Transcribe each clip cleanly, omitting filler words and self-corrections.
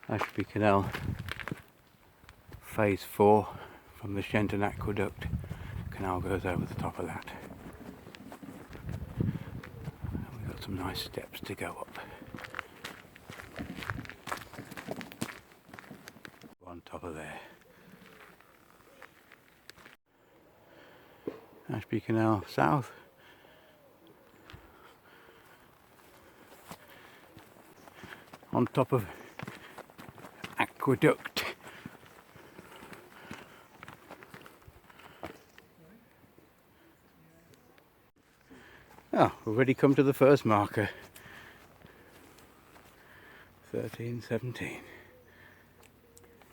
Ashby Canal Phase 4 from the Shenton Aqueduct. Canal goes over the top of that. And we've got some nice steps to go up. On top of there. Ashby Canal South. On top of Aqueduct. Oh, we've already come to the first marker. 1317.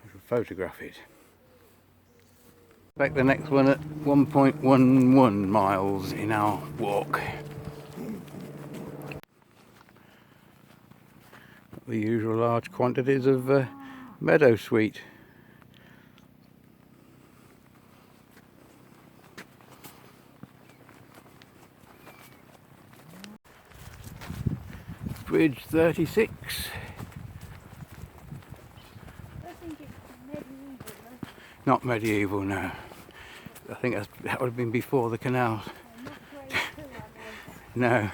I'll photograph it. Expect the next one at 1.11 miles in our walk. The usual large quantities of meadowsweet. Bridge 36. I think it's medieval, no? Not medieval, no. I think that would have been before the canal. Not grade 2, No.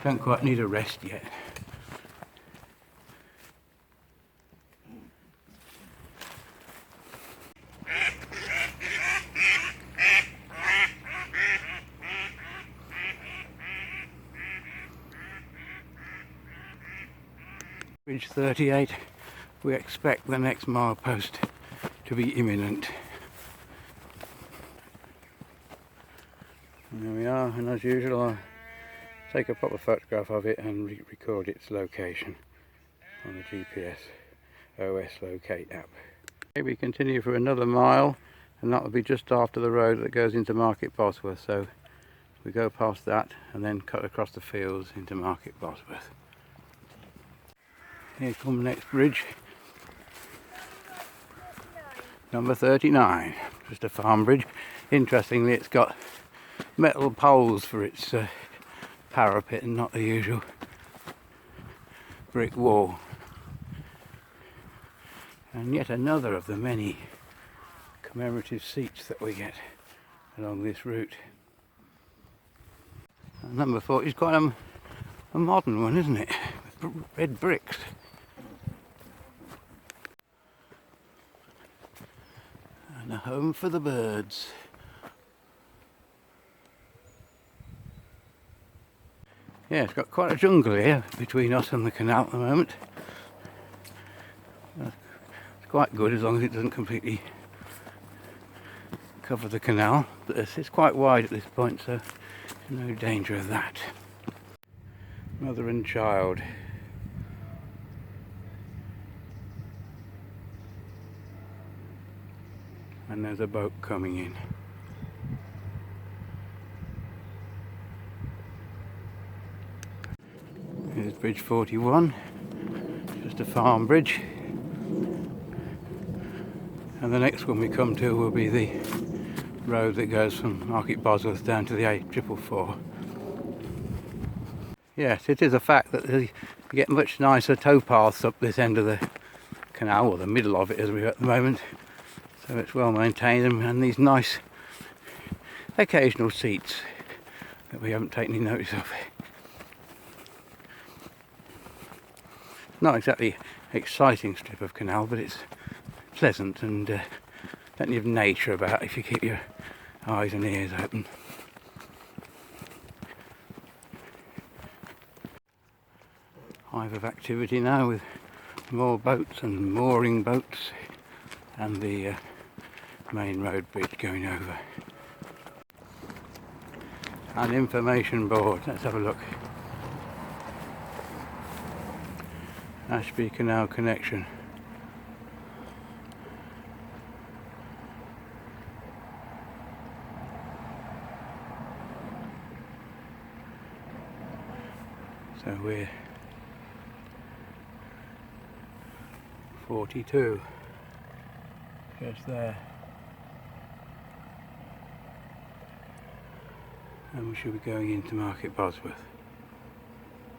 Don't quite need a rest yet. Bridge 38, we expect the next milepost to be imminent. And there we are, and as usual I'll take a proper photograph of it and record its location on the GPS OS Locate app. Okay, we continue for another mile, and that will be just after the road that goes into Market Bosworth, so we go past that and then cut across the fields into Market Bosworth. Here comes next bridge, number 39, just a farm bridge. Interestingly, it's got metal poles for its parapet and not the usual brick wall. And yet another of the many commemorative seats that we get along this route. And number 40 is quite a modern one, isn't it? With red bricks. And a home for the birds. Yeah, it's got quite a jungle here between us and the canal at the moment. It's quite good as long as it doesn't completely cover the canal, but it's quite wide at this point, so there's no danger of that. Mother and child. And there's a boat coming in. Here's bridge 41, just a farm bridge. And the next one we come to will be the road that goes from Market Bosworth down to the A444. Yes, it is a fact that you get much nicer towpaths up this end of the canal, or the middle of it as we're at the moment. So it's well maintained, and these nice occasional seats that we haven't taken any notice of. Not exactly exciting strip of canal, but it's pleasant and plenty of nature about if you keep your eyes and ears open. Hive of activity now with more boats and mooring boats and the main road bridge going over. An information board, let's have a look. Ashby Canal connection. So we're 42, just there. and we should be going into Market Bosworth.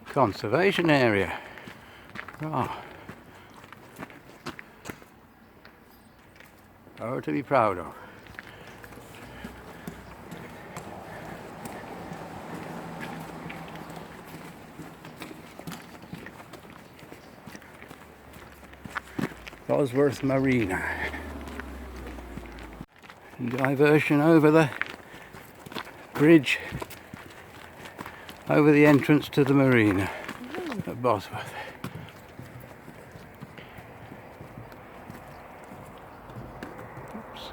Conservation area. Ah. Oh, to be proud of. Bosworth Marina. Diversion over the bridge over the entrance to the marina at Bosworth. Oops.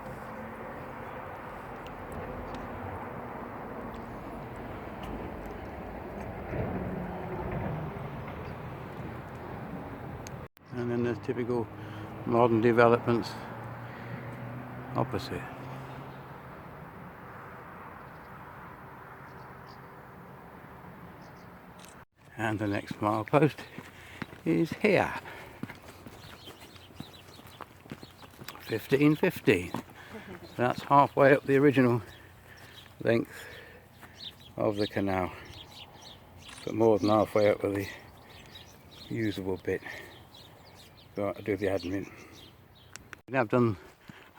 And then there's typical modern developments opposite. And the next milepost is here. 1515. So that's halfway up the original length of the canal, but more than halfway up with the usable bit. Got to do the admin. I've done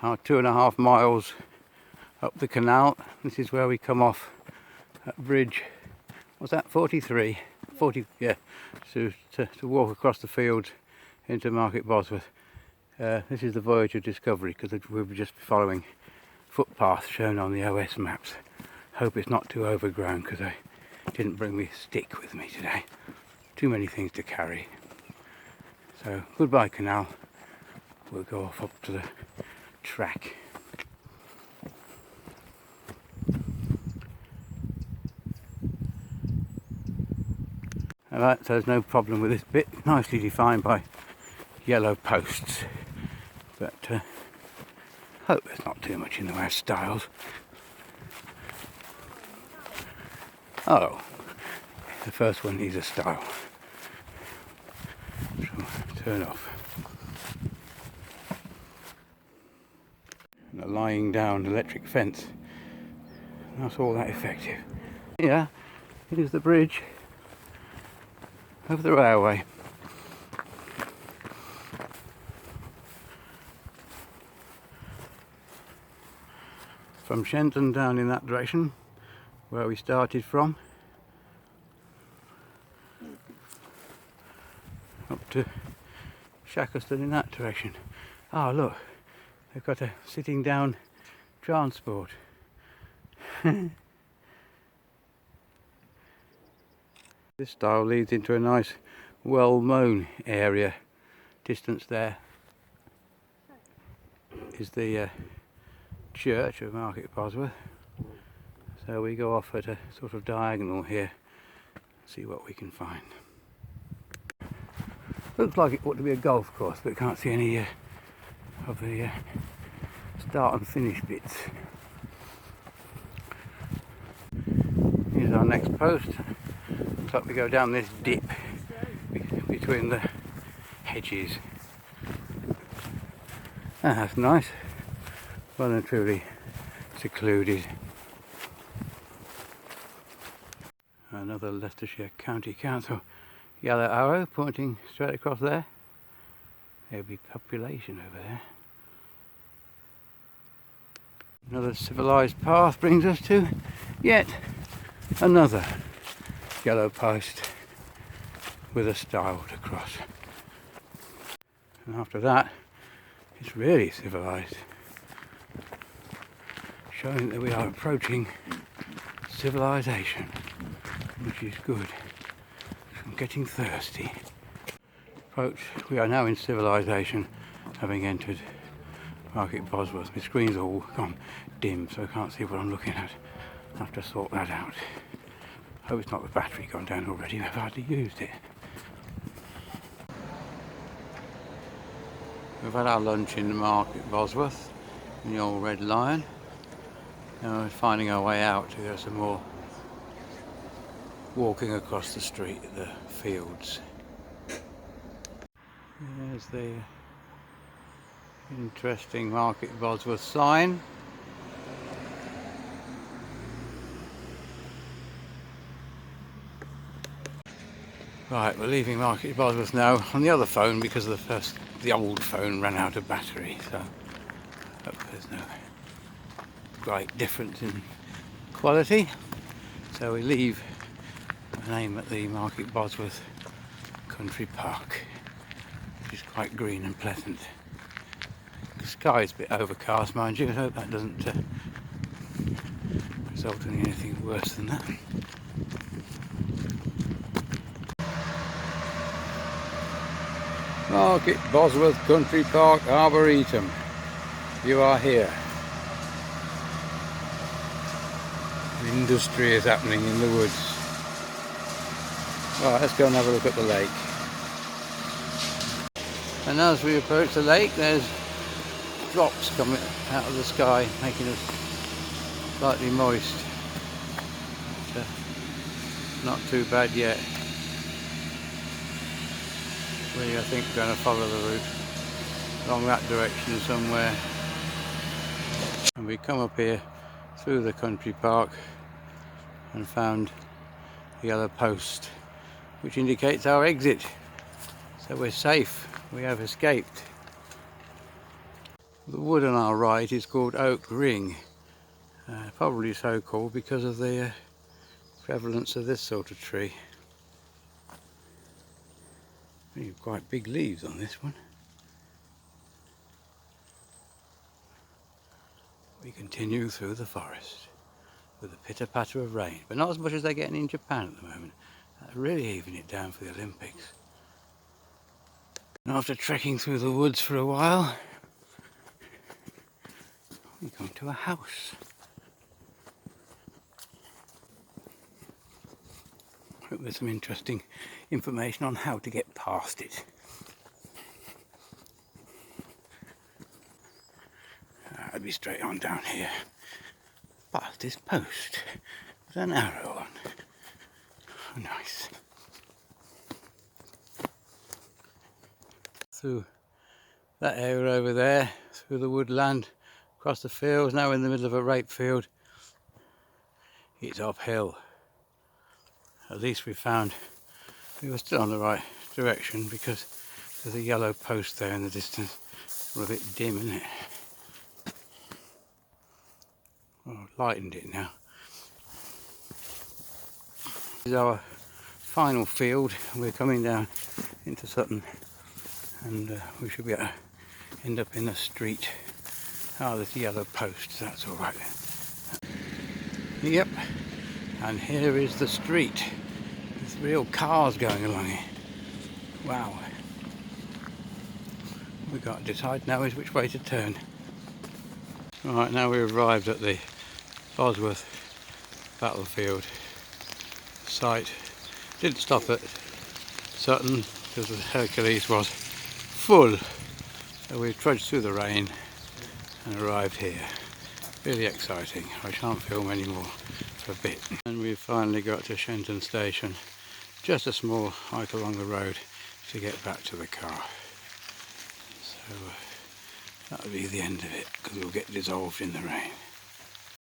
our 2.5 miles up the canal. This is where we come off at bridge. What's that? 43. 40. Yeah. So to walk across the fields into Market Bosworth. This is the voyage of discovery, because we were just following footpaths shown on the OS maps. Hope it's not too overgrown, because I didn't bring my stick with me today. Too many things to carry. So goodbye canal. We'll go off up to the track. Alright, so there's no problem with this bit. Nicely defined by yellow posts. But hope there's not too much in the way of stiles. Oh, the first one needs a stile. So turn off. And a lying down electric fence. Not all that effective. Yeah, it is the bridge over the railway. From Shenton down in that direction, where we started from, up to Shackleton in that direction. Ah, look, they've got a sitting down transport. This stile leads into a nice well-mown area. Distance there is the church of Market Bosworth. So we go off at a sort of diagonal here, see what we can find. Looks like it ought to be a golf course, but can't see any of the start and finish bits. Here's our next post. Looks like we go down this dip between the hedges. Ah, that's nice. Well and truly secluded. Another Leicestershire County Council yellow arrow pointing straight across there. There'll be population over there. Another civilised path brings us to yet another yellow post with a stile to cross. And after that, it's really civilised, showing that we are approaching civilization, which is good. I'm getting thirsty. We are now in civilization, having entered Market Bosworth. My screen's all gone dim, so I can't see what I'm looking at. I have to sort that out. Hope it's not the battery gone down already. I've hardly used it. We've had our lunch in Market Bosworth in the old Red Lion. Now we're finding our way out to go some more walking across the street, the fields. There's the interesting Market Bosworth sign. Right, we're leaving Market Bosworth now on the other phone because the old phone ran out of battery, so hope there's no great difference in quality. So we leave and aim at the Market Bosworth Country Park, which is quite green and pleasant. The sky's a bit overcast, mind you. I hope that doesn't result in anything worse than that. Market Bosworth Country Park Arboretum. You are here. Industry is happening in the woods. Right, let's go and have a look at the lake. And as we approach the lake, there's drops coming out of the sky, making us slightly moist. But, not too bad yet. We, I think, going to follow the route along that direction somewhere. And we come up here through the country park and found a yellow post which indicates our exit. So we're safe, we have escaped. The wood on our right is called Oak Ring, probably so called because of the prevalence of this sort of tree. Quite big leaves on this one. We continue through the forest with a pitter-patter of rain, but not as much as they're getting in Japan at the moment. They're really even it down for the Olympics. And after trekking through the woods for a while, we come to a house. Hope there's some interesting information on how to get past it. I'd be straight on down here, past this post with an arrow on. Oh, nice. Through that area over there, through the woodland, across the fields. Now we're in the middle of a rape field. It's uphill. At least we found we were still on the right direction because there's a yellow post there in the distance. It's a bit dim, isn't it? Oh, I've lightened it now. This is our final field. We're coming down into Sutton, and we should be able to end up in the street. Oh, there's a yellow post, that's all right then. Yep, and here is the street. There's real cars going along it. Wow. We've got to decide now is which way to turn. Right, now we've arrived at the Bosworth battlefield site. Didn't stop at Sutton because the Hercules was full. So we've trudged through the rain and arrived here. Really exciting. I shan't film anymore for a bit. And we've finally got to Shenton Station. Just a small hike along the road to get back to the car. So that'll be the end of it because we'll get dissolved in the rain.